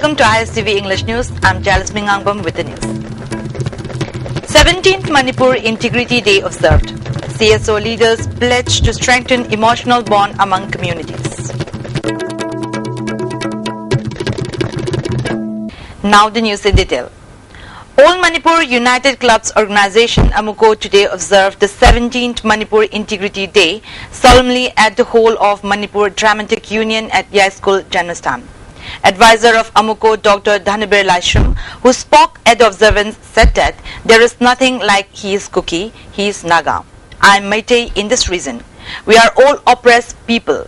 Welcome to ISTV English News. I'm Jalice Mingangbam with the news. 17th Manipur Integrity Day observed. CSO leaders pledge to strengthen emotional bond among communities. Now the news in detail. All Manipur United Clubs Organization Amuko today observed the 17th Manipur Integrity Day solemnly at the Hall of Manipur Dramatic Union at Yai School, Janmastan. Advisor of Amuko, Dr. Dhanabir Laishram, who spoke at the observance, said that there is nothing like he is Kuki, he is Naga. I am Meitei in this reason. We are all oppressed people.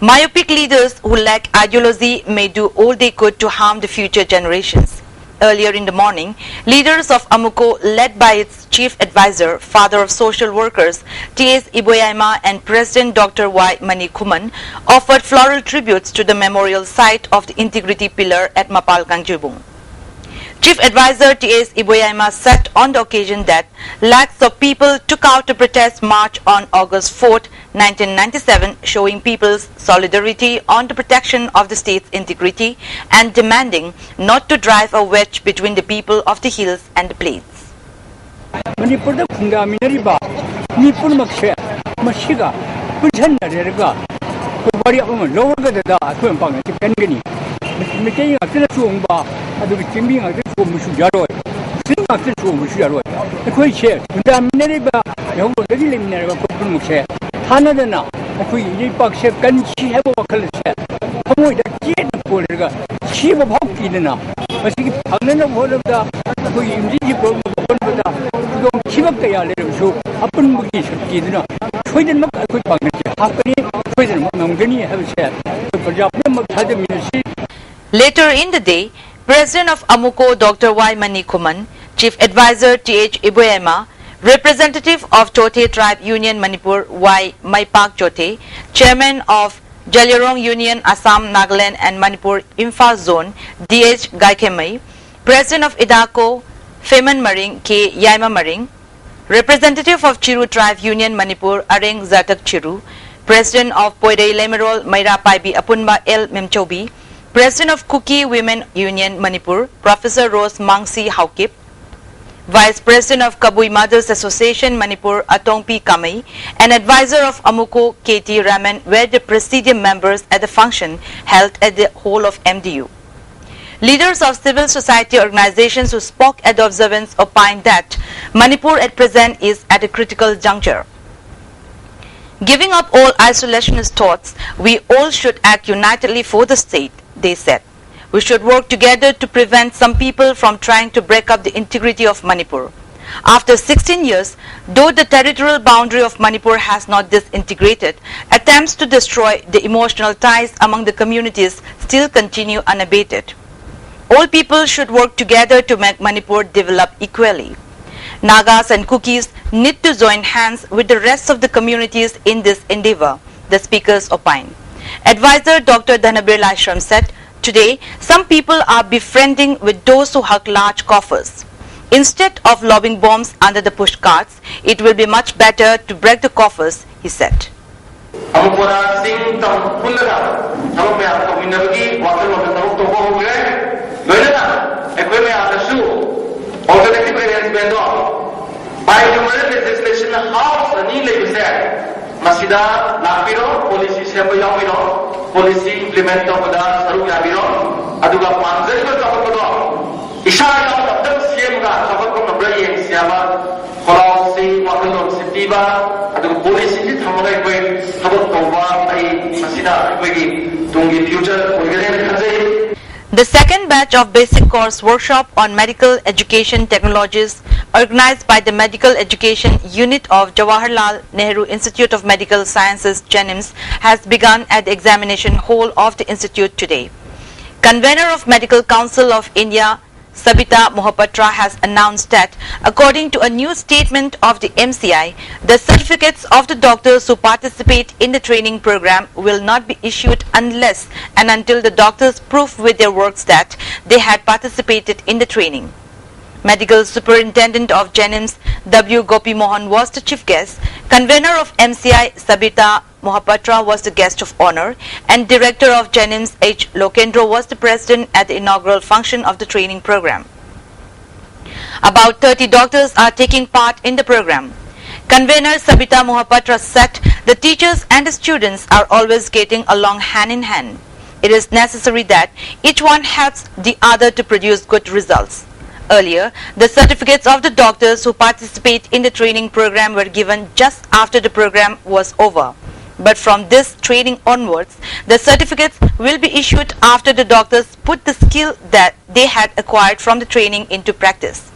Myopic leaders who lack ideology may do all they could to harm the future generations. Earlier in the morning, leaders of Amuko, led by its chief advisor, father of social workers, T.S. Iboyaima, and President Dr. Y. Mani Kuman, offered floral tributes to the memorial site of the integrity pillar at Mapal Kangjubung. Chief Advisor T.S. Iboyaima said on the occasion that lakhs of people took out a protest march on August 4, 1997, showing people's solidarity on the protection of the state's integrity and demanding not to drive a wedge between the people of the hills and the plains. Later in the day, President of Amuko, Dr. Y. Mani Kuman, Chief Advisor T.H. Iboyaima, Representative of Chote Tribe Union Manipur Y. Maipak Chote, Chairman of Jalyarong Union Assam, Nagaland and Manipur Imphal Zone D.H. Gaikemai, President of Idako Feman Maring K. Yaima Maring, Representative of Chiru Tribe Union Manipur Areng Zatak Chiru, President of Poirei Lemerol Maira Paibi Apunba L. Memchobi, President of Kuki Women Union Manipur, Professor Rose Mangsi Haukip, Vice President of Kabui Mothers Association Manipur Atongpi Kamai, and Advisor of Amuko KT Raman were the Presidium members at the function held at the Hall of MDU. Leaders of civil society organizations who spoke at the observance opined that Manipur at present is at a critical juncture. Giving up all isolationist thoughts, we all should act unitedly for the state, they said. We should work together to prevent some people from trying to break up the integrity of Manipur. After 16 years, though the territorial boundary of Manipur has not disintegrated, attempts to destroy the emotional ties among the communities still continue unabated. All people should work together to make Manipur develop equally. Nagas and Kukis need to join hands with the rest of the communities in this endeavor, the speakers opined. Advisor Dr. Dhanabir Laishram said, today, some people are befriending with those who hug large coffers. Instead of lobbing bombs under the push carts, it will be much better to break the coffers, he said. Legislation House Masida Napiro, policy Sembayamiro, policy implement of the Saru Yamiro, Aduga Panzel Kapakodo, Ishaya of the Siemga, Kapakom Bray, Siama, Korosi, Wakano, Sitiva, Adu policy, Tamalay, Tabakova, Masida, Tungi future, the second batch of basic course workshop on medical education technologies organized by the Medical Education Unit of Jawaharlal Nehru Institute of Medical Sciences JENIMS has begun at the examination hall of the institute today. Convener of Medical Council of India Sabita Mohapatra has announced that according to a new statement of the MCI, the certificates of the doctors who participate in the training program will not be issued unless and until the doctors prove with their works that they had participated in the training. Medical Superintendent of JENIMS W. Gopi Mohan was the chief guest. Convener of MCI Sabita Mohapatra was the guest of honor and Director of Jenims H. Lokendra was the president at the inaugural function of the training program. About 30 doctors are taking part in the program. Convener Sabita Mohapatra said the teachers and the students are always getting along hand in hand. It is necessary that each one helps the other to produce good results. Earlier, the certificates of the doctors who participate in the training program were given just after the program was over. But from this training onwards, the certificates will be issued after the doctors put the skill that they had acquired from the training into practice.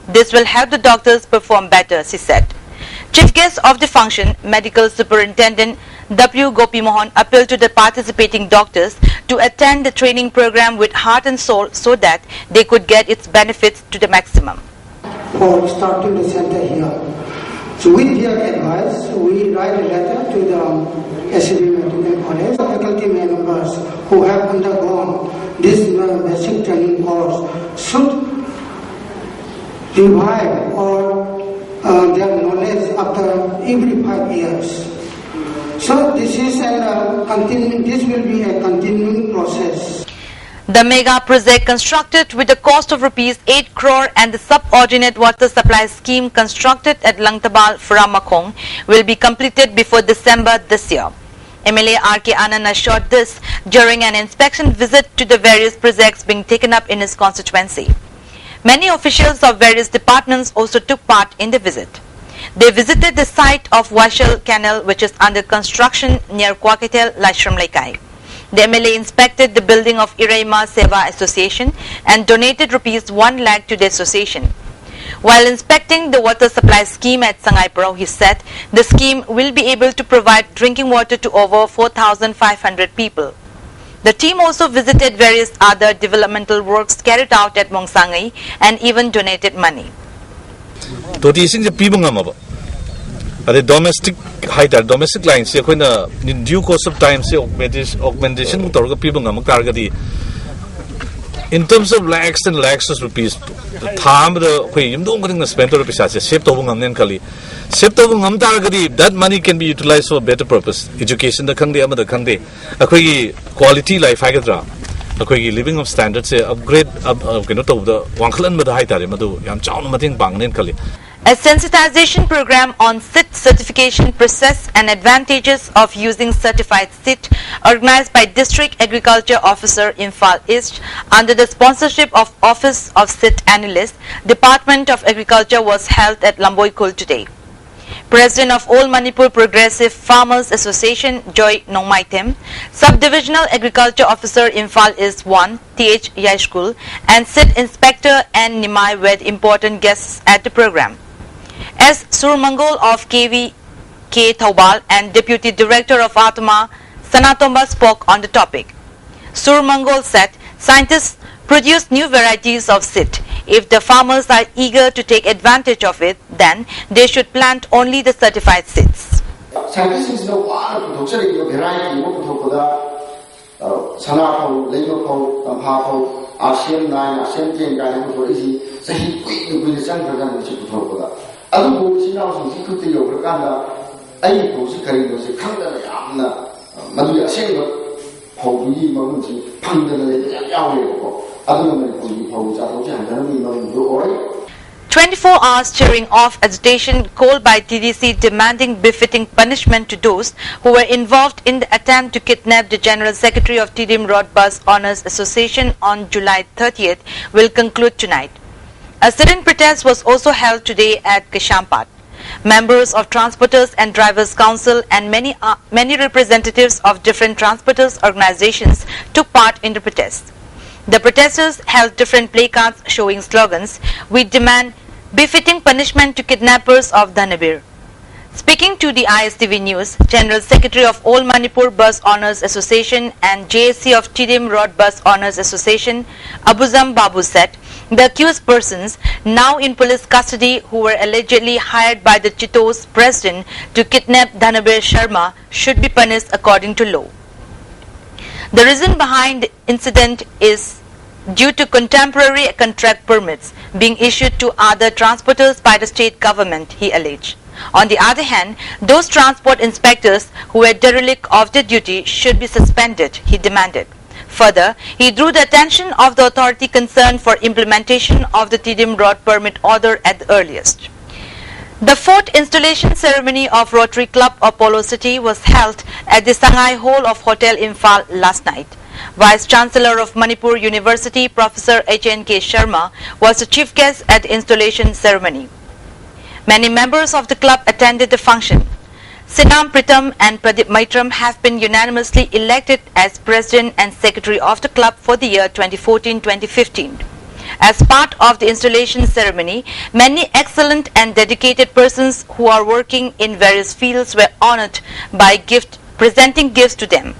This will help the doctors perform better, she said. Chief guest of the function, Medical Superintendent W. Gopi Mohan appealed to the participating doctors to attend the training program with heart and soul so that they could get its benefits to the maximum. For starting the center here. So with their advice, we write a letter to the SAB Medical College. Faculty members who have undergone this basic training course should revive or their knowledge after every 5 years. So this is this will be a continuing process. The mega project constructed with the cost of rupees 8 crore and the subordinate water supply scheme constructed at Langtabal, Furamakong will be completed before December this year. MLA R.K. Anand assured this during an inspection visit to the various projects being taken up in his constituency. Many officials of various departments also took part in the visit. They visited the site of Washal Canal which is under construction near Kwaketel, Laishram Laikai. The MLA inspected the building of Iraima Seva Association and donated rupees 1 lakh to the association. While inspecting the water supply scheme at Sangaipurao, he said the scheme will be able to provide drinking water to over 4,500 people. The team also visited various other developmental works carried out at Mongsangai and even donated money. Domestic domestic lines, in due course of time, augmentation in terms of lakhs and lakhs of rupees, the time the spend rupees that money can be utilized for a better purpose. Education, the quality life, living of standards, upgrade A sensitization program on SIT certification process and advantages of using certified SIT organized by District Agriculture Officer Imphal East under the sponsorship of Office of SIT Analyst, Department of Agriculture was held at Lamboikul today. President of All Manipur Progressive Farmers Association Joy Nongmaitem, Subdivisional Agriculture Officer Imphal East 1 T.H. Yashkul and SIT Inspector N. Nimai were important guests at the program. S. Surmangol of KVK Thaubal and Deputy Director of Atma Sanatomba spoke on the topic. Surmangol said scientists produce new varieties of SIT. If the farmers are eager to take advantage of it, then they should plant only the certified SITs. Scientists "24 hours cheering off agitation called by TDC demanding befitting punishment to those who were involved in the attempt to kidnap the General Secretary of TDM Road Bus Owners Association on July 30th will conclude tonight. A sit-in protest was also held today at Kishampat. Members of Transporters and Drivers Council and many representatives of different transporters organizations took part in the protest. The protesters held different placards showing slogans, "We demand befitting punishment to kidnappers of Dhanabir." Speaking to the ISTV News, General Secretary of All Manipur Bus Owners Association and JSC of TDM Road Bus Owners Association, Abuzam Babu said, the accused persons now in police custody who were allegedly hired by the Chittor's president to kidnap Dhanabir Sharma should be punished according to law. The reason behind the incident is due to contemporary contract permits being issued to other transporters by the state government, he alleged. On the other hand, those transport inspectors who were derelict of their duty should be suspended, he demanded. Further, he drew the attention of the authority concerned for implementation of the Tedium Road Permit Order at the earliest. The fourth installation ceremony of Rotary Club Apollo City was held at the Sangai Hall of Hotel Imphal last night. Vice Chancellor of Manipur University, Professor H.N.K. Sharma, was the chief guest at the installation ceremony. Many members of the club attended the function. Sinam Pritam and Pradeep Maitram have been unanimously elected as President and Secretary of the club for the year 2014-2015. As part of the installation ceremony, many excellent and dedicated persons who are working in various fields were honored by presenting gifts to them.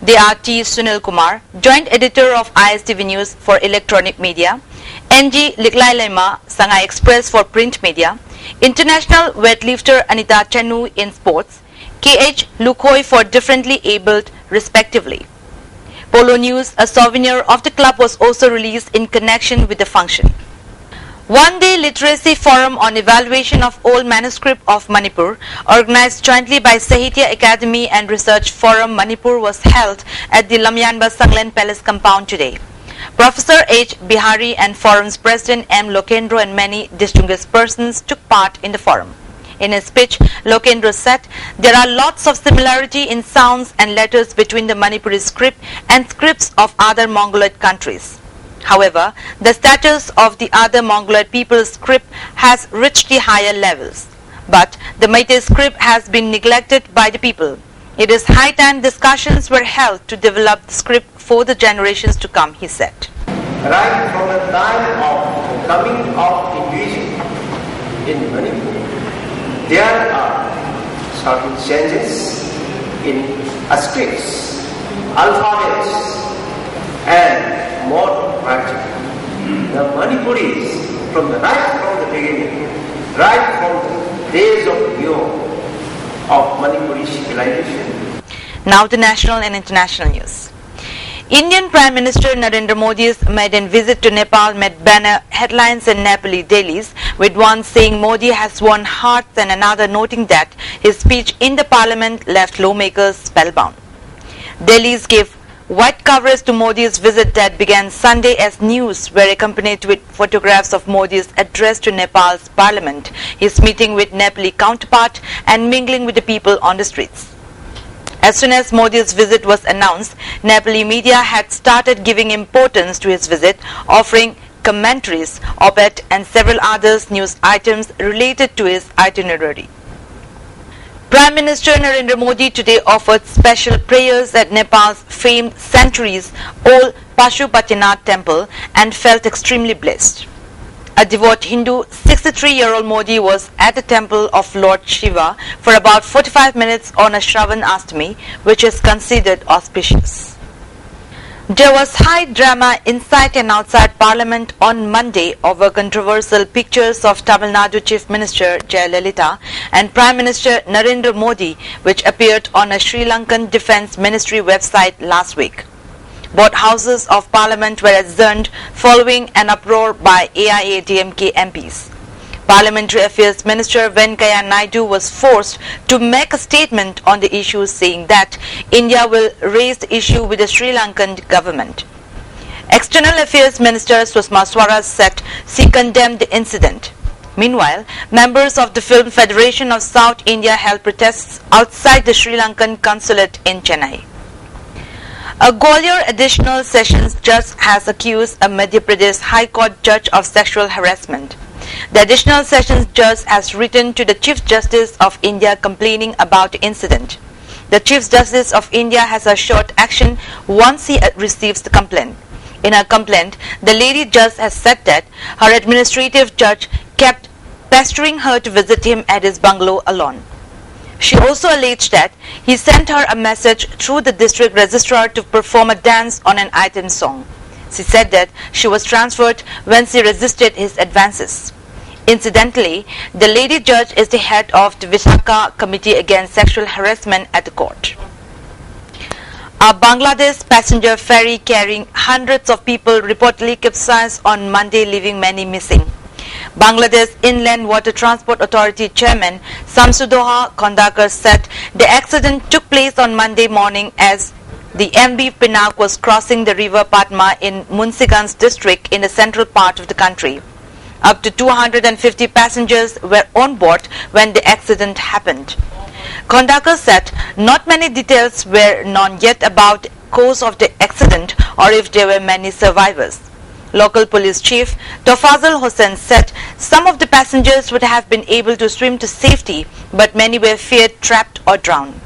They are T. Sunil Kumar, Joint Editor of ISTV News for Electronic Media, N.G. Liklailema, Sangai Express for Print Media, International weightlifter Anita Chanu in sports, K.H. Lukhoi for differently abled respectively. Polo News, a souvenir of the club, was also released in connection with the function. One-day literacy forum on evaluation of old manuscript of Manipur, organized jointly by Sahitya Academy and Research Forum Manipur, was held at the Lamyanba Sanglen Palace compound today. Professor H. Bihari and forum's President M. Lokendro and many distinguished persons took part in the forum. In his speech, Lokendro said, there are lots of similarity in sounds and letters between the Manipuri script and scripts of other Mongoloid countries. However, the status of the other Mongoloid people's script has reached the higher levels. But the Meitei script has been neglected by the people. It is high time discussions were held to develop the script for the generations to come, he said. Right from the time of coming of Hinduism in Manipur, there are certain changes in scripts, alphabets, and more practical. The Manipuris, from the beginning, right from the days of of Manipuri civilization. Now the national and international news. Indian Prime Minister Narendra Modi's maiden visit to Nepal made banner headlines in Nepali dailies, with one saying Modi has won hearts and another noting that his speech in the parliament left lawmakers spellbound. Dailies gave wide coverage to Modi's visit that began Sunday as news were accompanied with photographs of Modi's address to Nepal's parliament, his meeting with Nepali counterpart and mingling with the people on the streets. As soon as Modi's visit was announced, Nepali media had started giving importance to his visit, offering commentaries, op-ed and several other news items related to his itinerary. Prime Minister Narendra Modi today offered special prayers at Nepal's famed centuries-old Pashupatinath temple and felt extremely blessed. A devout Hindu, 63-year-old Modi was at the temple of Lord Shiva for about 45 minutes on a Shravan Ashtami, which is considered auspicious. There was high drama inside and outside Parliament on Monday over controversial pictures of Tamil Nadu Chief Minister Jayalalitha and Prime Minister Narendra Modi, which appeared on a Sri Lankan Defence Ministry website last week. Both houses of Parliament were adjourned following an uproar by AIADMK MPs. Parliamentary Affairs Minister Venkaiah Naidu was forced to make a statement on the issue, saying that India will raise the issue with the Sri Lankan government. External Affairs Minister Sushma Swaraj said she condemned the incident. Meanwhile, members of the Film Federation of South India held protests outside the Sri Lankan consulate in Chennai. A Gwalior Additional Sessions Judge has accused a Madhya Pradesh High Court judge of sexual harassment. The Additional Sessions Judge has written to the Chief Justice of India complaining about the incident. The Chief Justice of India has assured action once he receives the complaint. In her complaint, the lady judge has said that her administrative judge kept pestering her to visit him at his bungalow alone. She also alleged that he sent her a message through the district registrar to perform a dance on an item song. She said that she was transferred when she resisted his advances. Incidentally, the lady judge is the head of the Visakha Committee Against Sexual Harassment at the court. A Bangladesh passenger ferry carrying hundreds of people reportedly capsized on Monday, leaving many missing. Bangladesh Inland Water Transport Authority Chairman Samsudoha Khondakar said the accident took place on Monday morning as the MV Pinak was crossing the river Padma in Munsiganj district in the central part of the country. Up to 250 passengers were on board when the accident happened. Khondakar said not many details were known yet about the cause of the accident or if there were many survivors. Local police chief Tofazal Hossain said some of the passengers would have been able to swim to safety, but many were feared trapped or drowned.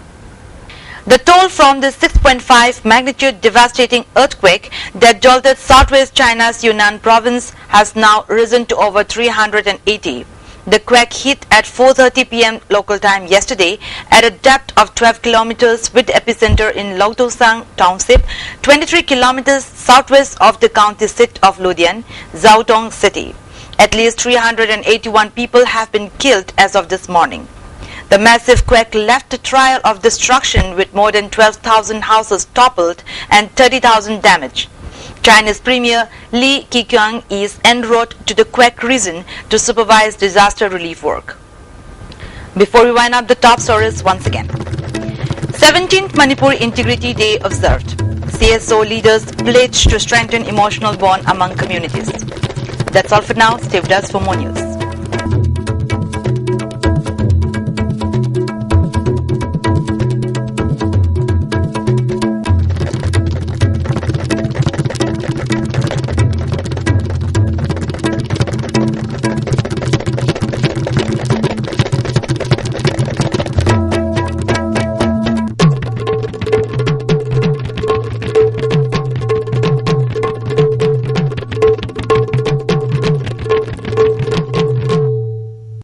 The toll from the 6.5 magnitude devastating earthquake that jolted southwest China's Yunnan province has now risen to over 380. The quake hit at 4:30 p.m. local time yesterday at a depth of 12 kilometers with the epicenter in Lautosang Township, 23 kilometers southwest of the county seat of Ludian, Zaotong City. At least 381 people have been killed as of this morning. The massive quake left a trail of destruction with more than 12,000 houses toppled and 30,000 damaged. Chinese Premier Li Keqiang is en route to the quake region to supervise disaster relief work. Before we wind up the top stories once again. 17th Manipur Integrity Day observed. CSO leaders pledged to strengthen emotional bond among communities. That's all for now. Stay with us for more news.